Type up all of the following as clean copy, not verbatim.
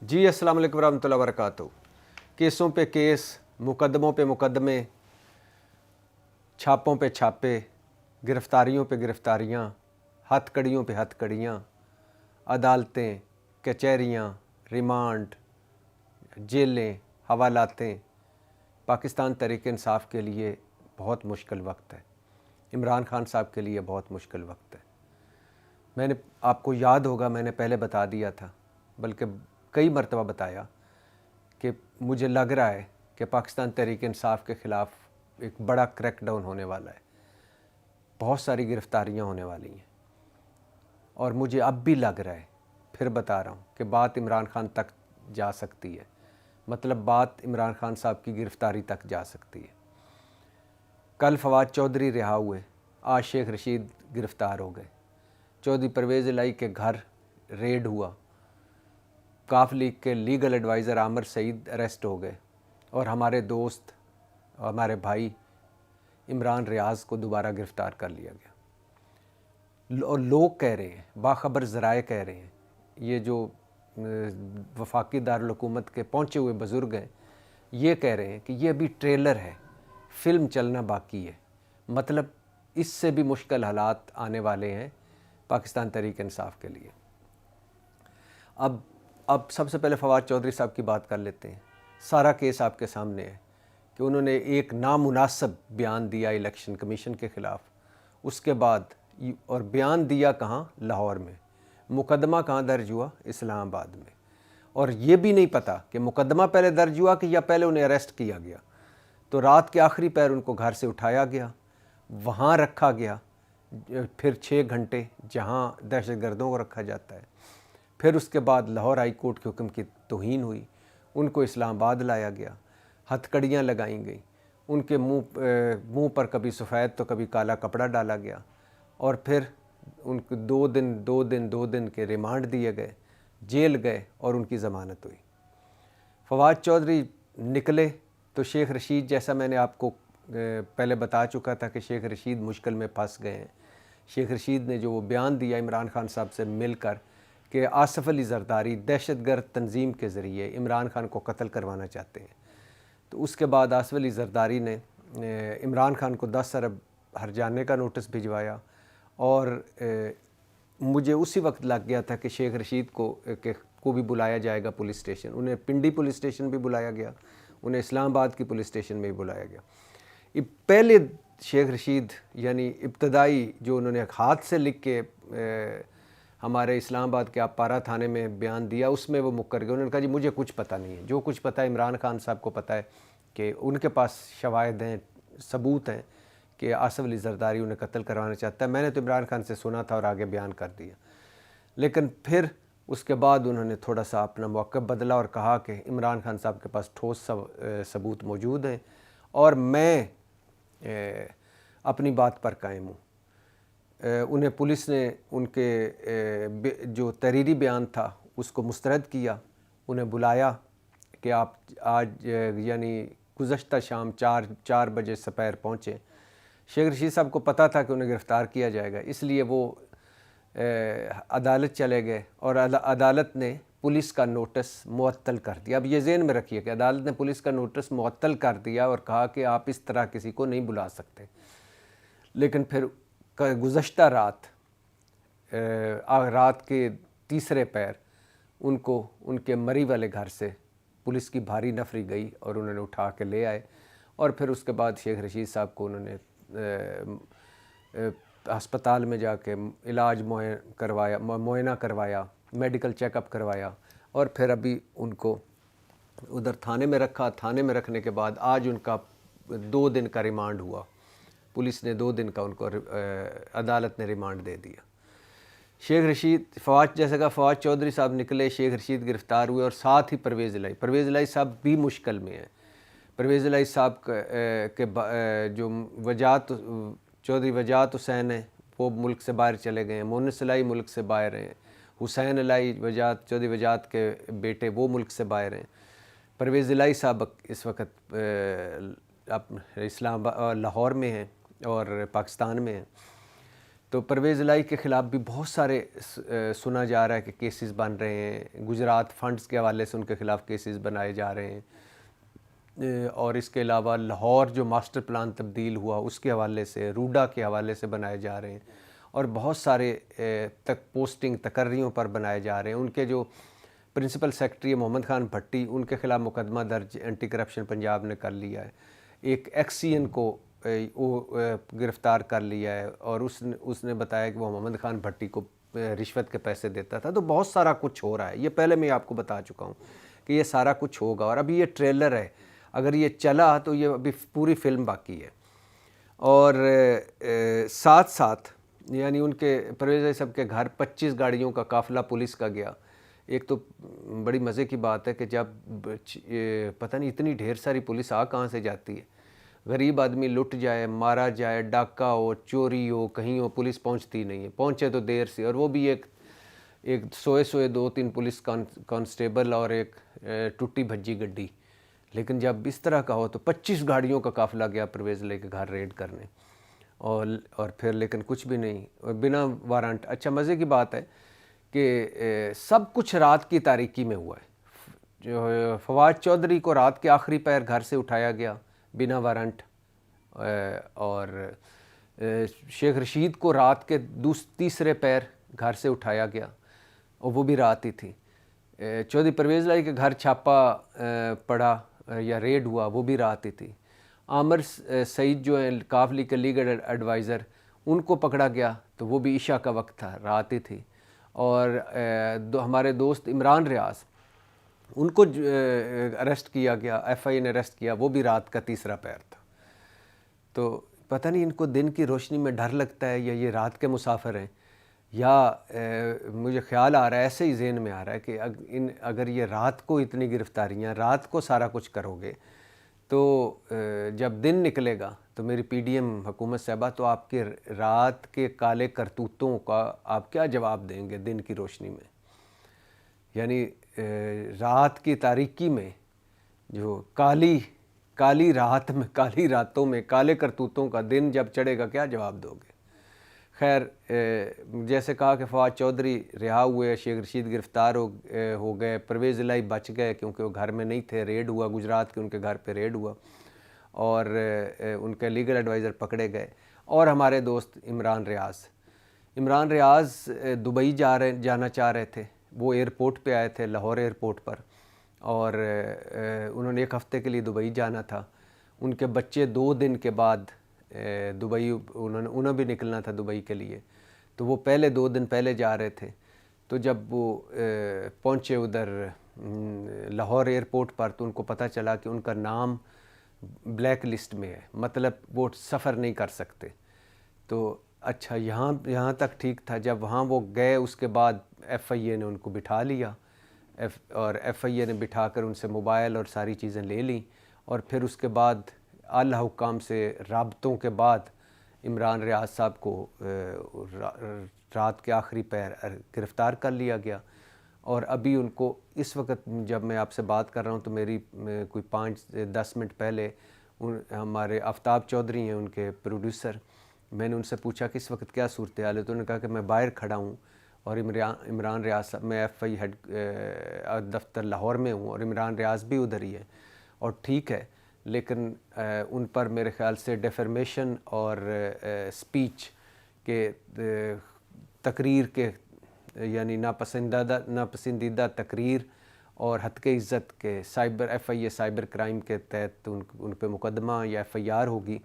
جی السلام علیکم ورحمۃ اللہ وبرکاتہ۔ کیسوں پہ کیس، مقدموں پہ مقدمے، چھاپوں پہ چھاپے، گرفتاریوں پہ گرفتاریاں، ہتھ کڑیوں پہ ہتھ کڑیاں، عدالتیں، کچہریاں، ریمانڈ، جیلیں، حوالاتیں۔ پاکستان تحریک انصاف کے لیے بہت مشکل وقت ہے، عمران خان صاحب کے لیے بہت مشکل وقت ہے۔ میں نے آپ کو یاد ہوگا، میں نے پہلے بتا دیا تھا، بلکہ کئی مرتبہ بتایا کہ مجھے لگ رہا ہے کہ پاکستان تحریک انصاف کے خلاف ایک بڑا کریک ڈاؤن ہونے والا ہے، بہت ساری گرفتاریاں ہونے والی ہیں، اور مجھے اب بھی لگ رہا ہے، پھر بتا رہا ہوں کہ بات عمران خان تک جا سکتی ہے، مطلب بات عمران خان صاحب کی گرفتاری تک جا سکتی ہے۔ کل فواد چودھری رہا ہوئے، آج شیخ رشید گرفتار ہو گئے، چودھری پرویز الہی کے گھر ریڈ ہوا، کاف لیگ کے لیگل ایڈوائزر عامر سعید اریسٹ ہو گئے، اور ہمارے دوست، ہمارے بھائی عمران ریاض کو دوبارہ گرفتار کر لیا گیا۔ اور لوگ کہہ رہے ہیں، باخبر ذرائع کہہ رہے ہیں، یہ جو وفاقی دارالحکومت کے پہنچے ہوئے بزرگ ہیں، یہ کہہ رہے ہیں کہ یہ ابھی ٹریلر ہے، فلم چلنا باقی ہے، مطلب اس سے بھی مشکل حالات آنے والے ہیں پاکستان تحریک انصاف کے لیے۔ اب سب سے پہلے فواد چودھری صاحب کی بات کر لیتے ہیں۔ سارا کیس آپ کے سامنے ہے کہ انہوں نے ایک نامناسب بیان دیا الیکشن کمیشن کے خلاف، اس کے بعد اور بیان دیا کہاں؟ لاہور میں۔ مقدمہ کہاں درج ہوا؟ اسلام آباد میں۔ اور یہ بھی نہیں پتہ کہ مقدمہ پہلے درج ہوا کہ یا پہلے انہیں اریسٹ کیا گیا۔ تو رات کے آخری پہر ان کو گھر سے اٹھایا گیا، وہاں رکھا گیا، پھر 6 گھنٹے جہاں دہشت گردوں کو رکھا جاتا ہے، پھر اس کے بعد لاہور ہائی کورٹ کے حکم کی توہین ہوئی، ان کو اسلام آباد لایا گیا، ہتھ کڑیاں لگائیں گئیں، ان کے منہ پر کبھی سفید تو کبھی کالا کپڑا ڈالا گیا، اور پھر ان کو 2 دن کے ریمانڈ دیے گئے، جیل گئے، اور ان کی ضمانت ہوئی۔ فواد چودھری نکلے تو شیخ رشید، جیسا میں نے آپ کو پہلے بتا چکا تھا کہ شیخ رشید مشکل میں پھنس گئے ہیں۔ شیخ رشید نے جو وہ بیان دیا عمران خان صاحب سے مل کر کہ آصف علی زرداری دہشت گرد تنظیم کے ذریعے عمران خان کو قتل کروانا چاہتے ہیں، تو اس کے بعد آصف علی زرداری نے عمران خان کو 10 ارب ہرجانے کا نوٹس بھجوایا، اور مجھے اسی وقت لگ گیا تھا کہ شیخ رشید کو بھی بلایا جائے گا پولیس اسٹیشن۔ انہیں پنڈی پولیس اسٹیشن بھی بلایا گیا، انہیں اسلام آباد کی پولیس اسٹیشن میں بھی بلایا گیا۔ پہلے شیخ رشید یعنی ابتدائی جو انہوں نے ہاتھ سے لکھ کے ہمارے اسلام آباد کے آپارہ تھانے میں بیان دیا، اس میں وہ مکر گئے۔ انہوں نے کہا جی مجھے کچھ پتہ نہیں ہے، جو کچھ پتہ ہے عمران خان صاحب کو پتہ ہے، کہ ان کے پاس شواہد ہیں، ثبوت ہیں کہ آصف علی زرداری انہیں قتل کروانا چاہتا ہے، میں نے تو عمران خان سے سنا تھا اور آگے بیان کر دیا۔ لیکن پھر اس کے بعد انہوں نے تھوڑا سا اپنا موقف بدلا اور کہا کہ عمران خان صاحب کے پاس ٹھوس ثبوت موجود ہیں، اور میں اپنی بات پر قائم ہوں۔ انہیں پولیس نے ان کے جو تحریری بیان تھا اس کو مسترد کیا، انہیں بلایا کہ آپ آج یعنی گزشتہ شام 4 بجے سپہر پہنچے۔ شیخ رشید صاحب کو پتہ تھا کہ انہیں گرفتار کیا جائے گا، اس لیے وہ عدالت چلے گئے، اور عدالت نے پولیس کا نوٹس معطل کر دیا۔ اب یہ ذہن میں رکھیے کہ عدالت نے پولیس کا نوٹس معطل کر دیا اور کہا کہ آپ اس طرح کسی کو نہیں بلا سکتے۔ لیکن پھر گزشتہ رات کے تیسرے پہر ان کو ان کے مری والے گھر سے پولیس کی بھاری نفری گئی اور انہوں نے اٹھا کے لے آئے، اور پھر اس کے بعد شیخ رشید صاحب کو انہوں نے ہسپتال میں جا کے علاج معائنہ کروایا، میڈیکل چیک اپ کروایا، اور پھر ابھی ان کو ادھر تھانے میں رکھا۔ تھانے میں رکھنے کے بعد آج ان کا 2 دن کا ریمانڈ ہوا، پولیس نے 2 دن کا ان کو عدالت نے ریمانڈ دے دیا۔ شیخ رشید فواد چودھری صاحب نکلے، شیخ رشید گرفتار ہوئے، اور ساتھ ہی پرویز الہی صاحب بھی مشکل میں ہیں۔ پرویز الہی صاحب کے جو چودھری وجاہت حسین ہیں وہ ملک سے باہر چلے گئے ہیں، مونس الہی ملک سے باہر ہیں، حسین الہی چودھری وجاہت کے بیٹے وہ ملک سے باہر ہیں، پرویز الہی صاحب اس وقت لاہور میں ہیں اور پاکستان میں ہیں۔ تو پرویز الہی کے خلاف بھی بہت سارے سنا جا رہا ہے کہ کیسز بن رہے ہیں، گجرات فنڈز کے حوالے سے ان کے خلاف کیسز بنائے جا رہے ہیں، اور اس کے علاوہ لاہور جو ماسٹر پلان تبدیل ہوا اس کے حوالے سے، روڈا کے حوالے سے بنائے جا رہے ہیں، اور بہت سارے پوسٹنگ تقرریوں پر بنائے جا رہے ہیں۔ ان کے جو پرنسپل سیکرٹری محمد خان بھٹی، ان کے خلاف مقدمہ درج اینٹی کرپشن پنجاب نے کر لیا ہے، ایک ایکس سی این کو گرفتار کر لیا ہے، اور اس نے بتایا کہ وہ محمد خان بھٹی کو رشوت کے پیسے دیتا تھا۔ تو بہت سارا کچھ ہو رہا ہے، یہ پہلے میں آپ کو بتا چکا ہوں کہ یہ سارا کچھ ہوگا، اور ابھی یہ ٹریلر ہے، اگر یہ چلا تو یہ ابھی پوری فلم باقی ہے۔ اور ساتھ ساتھ یعنی ان کے پرویز الہی صاحب کے گھر 25 گاڑیوں کا قافلہ پولیس کا گیا۔ ایک تو بڑی مزے کی بات ہے کہ جب پتہ نہیں اتنی ڈھیر ساری پولیس کہاں سے جاتی ہے، غریب آدمی لٹ جائے، مارا جائے، ڈاکہ ہو، چوری ہو، کہیں ہو، پولیس پہنچتی نہیں ہے، پہنچے تو دیر سے، اور وہ بھی ایک سوئے 2-3 پولیس کانسٹیبل اور ایک ٹوٹی بھجی گڈی۔ لیکن جب اس طرح کا ہو تو 25 گاڑیوں کا قافلہ گیا پرویز الہی کے گھر ریڈ کرنے، اور پھر لیکن کچھ بھی نہیں، اور بنا وارنٹ۔ اچھا مزے کی بات ہے کہ سب کچھ رات کی تاریکی میں ہوا ہے۔ جو فواد چودھری کو رات کے آخری پہر گھر سے اٹھایا گیا بنا وارنٹ، اور شیخ رشید کو رات کے تیسرے پہر گھر سے اٹھایا گیا، اور وہ بھی رات ہی تھی۔ چودھری پرویز الہی کے گھر چھاپا پڑا یا ریڈ ہوا، وہ بھی رات ہی تھی۔ عامر سعید جو ہیں قافلی کے لیگل ایڈوائزر، ان کو پکڑا گیا تو وہ بھی عشاء کا وقت تھا، رات ہی تھی۔ اور ہمارے دوست عمران ریاض، ان کو اریسٹ کیا گیا، ایف آئی اے نے اریسٹ کیا، وہ بھی رات کا تیسرا پہر تھا۔ تو پتہ نہیں ان کو دن کی روشنی میں ڈر لگتا ہے یا یہ رات کے مسافر ہیں، یا مجھے خیال آ رہا ہے، ایسے ہی ذہن میں آ رہا ہے کہ اگر یہ رات کو اتنی گرفتاریاں، رات کو سارا کچھ کرو گے، تو جب دن نکلے گا تو میری پی ڈی ایم حکومت صاحبہ، تو آپ کے رات کے کالے کرتوتوں کا آپ کیا جواب دیں گے دن کی روشنی میں؟ یعنی رات کی تاریکی میں جو کالی راتوں میں کالے کرتوتوں کا دن جب چڑھے گا، کیا جواب دو گے؟ خیر، جیسے کہا کہ فواد چودھری رہا ہوئے، شیخ رشید گرفتار ہو گئے، پرویز الہی بچ گئے کیونکہ وہ گھر میں نہیں تھے، ریڈ ہوا گجرات کے، ان کے گھر پہ ریڈ ہوا، اور ان کے لیگل ایڈوائزر پکڑے گئے۔ اور ہمارے دوست عمران ریاض دبئی جانا چاہ رہے تھے، وہ ایئرپورٹ پہ آئے تھے، لاہور ایئرپورٹ پر، اور انہوں نے 1 ہفتے کے لیے دبئی جانا تھا۔ ان کے بچے 2 دن کے بعد دبئی، انہوں بھی نکلنا تھا دبئی کے لیے، تو وہ 2 دن پہلے جا رہے تھے۔ تو جب وہ پہنچے ادھر لاہور ایئرپورٹ پر، تو ان کو پتہ چلا کہ ان کا نام بلیک لسٹ میں ہے، مطلب وہ سفر نہیں کر سکتے۔ تو اچھا، یہاں تک ٹھیک تھا۔ جب وہاں وہ گئے، اس کے بعد ایف آئی اے نے ان کو بٹھا لیا، اور ایف آئی اے نے بٹھا کر ان سے موبائل اور ساری چیزیں لے لیں، اور پھر اس کے بعد اعلیٰ حکام سے رابطوں کے بعد عمران ریاض صاحب کو رات کے آخری پہر گرفتار کر لیا گیا۔ اور ابھی ان کو اس وقت جب میں آپ سے بات کر رہا ہوں تو میری کوئی 5-10 منٹ پہلے ہمارے آفتاب چودھری ہیں ان کے پروڈیوسر، میں نے ان سے پوچھا کہ اس وقت کیا صورتحال ہے، تو انہوں نے کہا کہ میں باہر کھڑا ہوں، اور عمران ریاض صاحب، میں ایف آئی ہیڈ دفتر لاہور میں ہوں، اور عمران ریاض بھی ادھر ہی ہے، اور ٹھیک ہے، لیکن ان پر میرے خیال سے ڈیفرمیشن اور سپیچ کے تقریر کے، یعنی ناپسندیدہ تقریر اور ہتک عزت کے F I A cyber crime کے تحت ان پہ مقدمہ یا ایف آئی آر ہوگی،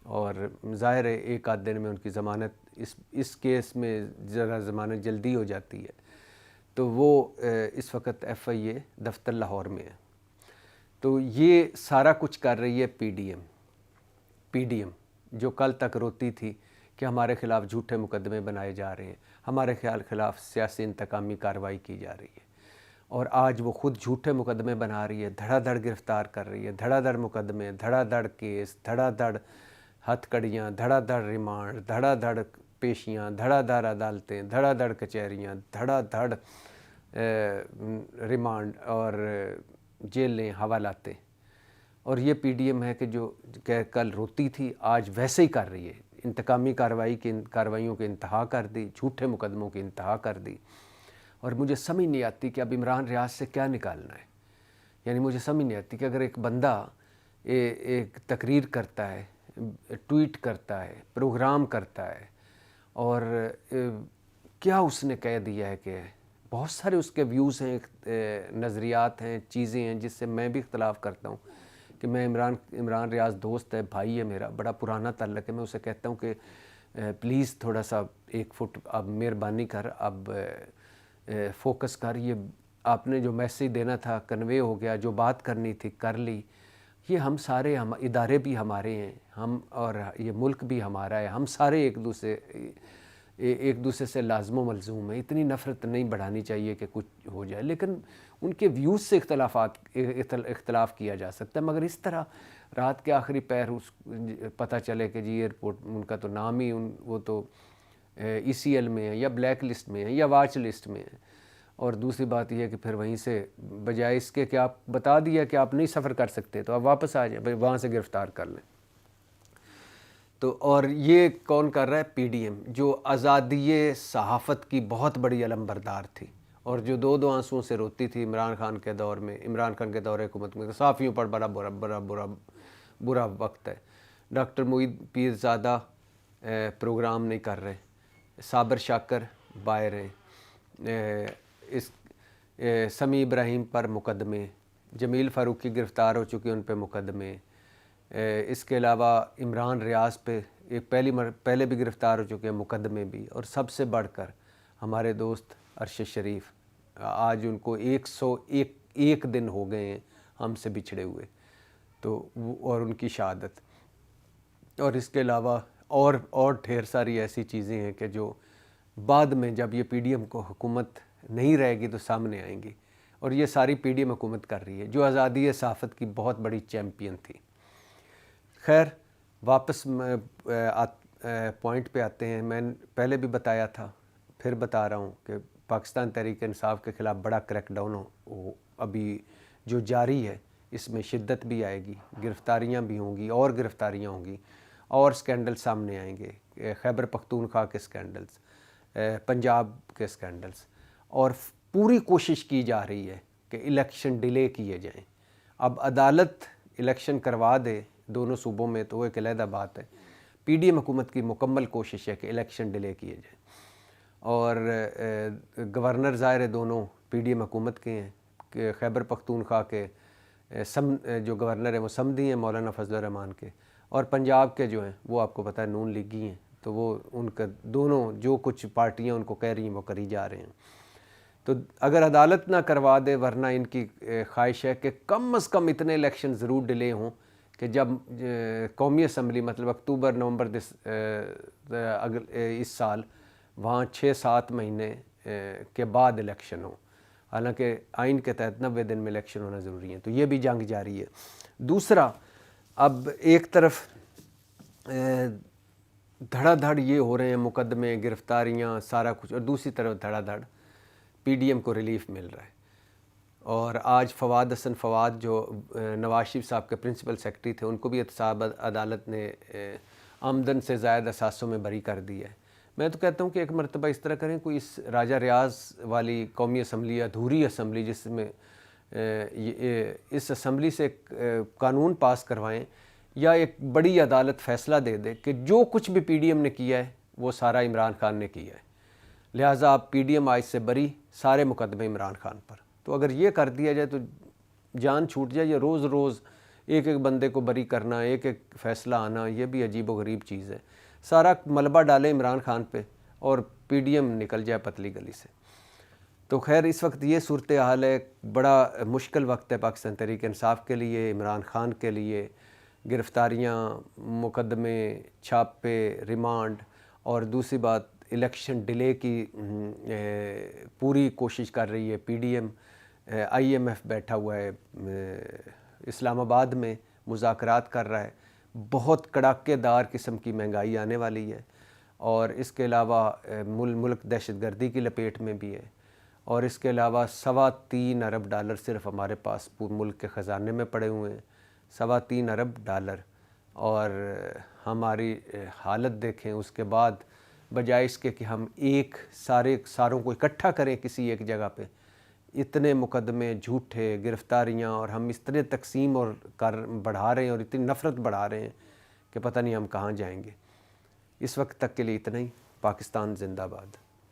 اور ظاہر ہے 1-8 دن میں ان کی ضمانت، اس کیس میں ذرا ضمانت جلدی ہو جاتی ہے، تو وہ اس وقت ایف آئی اے دفتر لاہور میں ہے۔ تو یہ سارا کچھ کر رہی ہے پی ڈی ایم، جو کل تک روتی تھی کہ ہمارے خلاف جھوٹے مقدمے بنائے جا رہے ہیں، ہمارے خلاف سیاسی انتقامی کارروائی کی جا رہی ہے، اور آج وہ خود جھوٹے مقدمے بنا رہی ہے، دھڑا دھڑ گرفتار کر رہی ہے، دھڑا دھڑ مقدمے، دھڑا دھڑ کیس، دھڑا دھڑ ہتھ کڑیاں، دھڑا دھڑ ریمانڈ، دھڑا دھڑ پیشیاں، دھڑا دھڑ عدالتیں، دھڑا دھڑ کچہریاں، دھڑا دھڑ ریمانڈ اور جیلیں، حوالاتیں۔ اور یہ پی ڈی ایم ہے کہ جو کل روتی تھی، آج ویسے ہی کر رہی ہے، انتقامی کارروائیوں کی انتہا کر دی، جھوٹے مقدموں کی انتہا کر دی، اور مجھے سمجھ نہیں آتی کہ اب عمران ریاض سے کیا نکالنا ہے۔ یعنی مجھے سمجھ نہیں آتی کہ اگر ایک بندہ ایک تقریر کرتا ہے، ٹویٹ کرتا ہے، پروگرام کرتا ہے، اور کیا اس نے کہہ دیا ہے کہ بہت سارے اس کے ویوز ہیں، نظریات ہیں، چیزیں ہیں جس سے میں بھی اختلاف کرتا ہوں کہ میں عمران ریاض دوست ہے، بھائی ہے میرا، بڑا پرانا تعلق ہے، میں اسے کہتا ہوں کہ پلیز تھوڑا سا 1 فٹ اب مہربانی کر، اب فوکس کر، یہ آپ نے جو میسیج دینا تھا کنوے ہو گیا، جو بات کرنی تھی کر لی، یہ ہم سارے ادارے بھی ہمارے ہیں، ہم اور یہ ملک بھی ہمارا ہے، ہم سارے ایک دوسرے سے لازم و ملزوم ہیں، اتنی نفرت نہیں بڑھانی چاہیے کہ کچھ ہو جائے، لیکن ان کے ویوز سے اختلاف کیا جا سکتا ہے، مگر اس طرح رات کے آخری پہر پتہ چلے کہ جی ایئرپورٹ ان کا تو نام ہی وہ تو ECL میں ہے یا بلیک لسٹ میں ہے یا واچ لسٹ میں ہے، اور دوسری بات یہ ہے کہ پھر وہیں سے بجائے اس کے کہ آپ بتا دیا کہ آپ نہیں سفر کر سکتے تو آپ واپس آ جائیں، وہاں سے گرفتار کر لیں۔ تو اور یہ کون کر رہا ہے؟ PDM، جو آزادی صحافت کی بہت بڑی علمبردار تھی، اور جو دو آنسوؤں سے روتی تھی عمران خان کے دور میں، عمران خان کے دور حکومت میں، صحافیوں پر بڑا برا وقت ہے۔ ڈاکٹر معید پیرزادہ پروگرام نہیں کر رہے، صابر شاکر باہر ہیں، سمیع ابراہیم پر مقدمے، جمیل فاروقی گرفتار ہو چکے، ان پہ مقدمے، اس کے علاوہ عمران ریاض پہ پہلے بھی گرفتار ہو چکے ہیں، مقدمے بھی، اور سب سے بڑھ کر ہمارے دوست ارشد شریف، آج ان کو 101 دن ہو گئے ہیں ہم سے بچھڑے ہوئے، تو اور ان کی شہادت، اور اس کے علاوہ اور ڈھیر ساری ایسی چیزیں ہیں کہ جو بعد میں جب یہ PDM کو حکومت نہیں رہے گی تو سامنے آئیں گی، اور یہ ساری PDM حکومت کر رہی ہے جو آزادی صحافت کی بہت بڑی چیمپئن تھی۔ خیر، واپس پوائنٹ پہ آتے ہیں۔ میں پہلے بھی بتایا تھا، پھر بتا رہا ہوں کہ پاکستان تحریک انصاف کے خلاف بڑا کریک ڈاؤن ابھی جو جاری ہے، اس میں شدت بھی آئے گی، گرفتاریاں بھی ہوں گی، اور گرفتاریاں ہوں گی، اور سکینڈل سامنے آئیں گے، خیبر پختونخوا کے سکینڈلز، پنجاب کے سکینڈلز، اور پوری کوشش کی جا رہی ہے کہ الیکشن ڈیلے کیے جائیں۔ اب عدالت الیکشن کروا دے دونوں صوبوں میں تو وہ ایک علیحدہ بات ہے، PDM حکومت کی مکمل کوشش ہے کہ الیکشن ڈیلے کیے جائیں، اور گورنر ظاہر دونوں PDM حکومت کے ہیں، کہ خیبر پختونخوا کے جو گورنر ہیں وہ سمدھی ہیں مولانا فضل الرحمان کے، اور پنجاب کے جو ہیں وہ آپ کو پتہ ہے نون لیگی ہیں، تو وہ ان کا دونوں جو کچھ پارٹیاں ان کو کہہ رہی ہیں وہ کری جا رہے ہیں۔ تو اگر عدالت نہ کروا دے، ورنہ ان کی خواہش ہے کہ کم از کم اتنے الیکشن ضرور ڈیلے ہوں کہ جب قومی اسمبلی مطلب اکتوبر نومبر اس سال وہاں 6-7 مہینے کے بعد الیکشن ہو، حالانکہ آئین کے تحت 90 دن میں الیکشن ہونا ضروری ہے، تو یہ بھی جنگ جاری ہے۔ دوسرا، اب ایک طرف دھڑا دھڑ یہ ہو رہے ہیں مقدمے، گرفتاریاں، سارا کچھ، اور دوسری طرف دھڑا دھڑ PDM کو ریلیف مل رہا ہے، اور آج فواد حسن فواد جو نواز شریف صاحب کے پرنسپل سیکرٹری تھے، ان کو بھی احتساب عدالت نے آمدن سے زائد اثاثوں میں بری کر دی ہے۔ میں تو کہتا ہوں کہ ایک مرتبہ اس طرح کریں، کوئی اس راجہ ریاض والی قومی اسمبلی، ادھوری اسمبلی، جس میں اس اسمبلی سے قانون پاس کروائیں، یا ایک بڑی عدالت فیصلہ دے دے کہ جو کچھ بھی PDM نے کیا ہے وہ سارا عمران خان نے کیا ہے، لہٰذا آپ PDM آج سے بری، سارے مقدمے عمران خان پر۔ تو اگر یہ کر دیا جائے تو جان چھوٹ جائے، یہ روز روز ایک بندے کو بری کرنا، ایک فیصلہ آنا، یہ بھی عجیب و غریب چیز ہے۔ سارا ملبہ ڈالے عمران خان پہ اور PDM نکل جائے پتلی گلی سے۔ تو خیر، اس وقت یہ صورتحال ہے، بڑا مشکل وقت ہے پاکستان تحریک انصاف کے لیے، عمران خان کے لیے، گرفتاریاں، مقدمے، چھاپے، ریمانڈ، اور دوسری بات الیکشن ڈیلے کی پوری کوشش کر رہی ہے PDM۔ IMF بیٹھا ہوا ہے اسلام آباد میں، مذاکرات کر رہا ہے، بہت کڑاکے دار قسم کی مہنگائی آنے والی ہے، اور اس کے علاوہ ملک دہشت گردی کی لپیٹ میں بھی ہے، اور اس کے علاوہ $3.25 ارب صرف ہمارے پاس ملک کے خزانے میں پڑے ہوئے ہیں، $3.25 ارب، اور ہماری حالت دیکھیں، اس کے بعد بجائے اس کے کہ ہم ساروں کو اکٹھا کریں کسی ایک جگہ پہ، اتنے مقدمے جھوٹے، گرفتاریاں، اور ہم اتنے تقسیم اور بڑھا رہے ہیں اور اتنی نفرت بڑھا رہے ہیں کہ پتہ نہیں ہم کہاں جائیں گے۔ اس وقت تک کے لیے اتنا ہی۔ پاکستان زندہ باد۔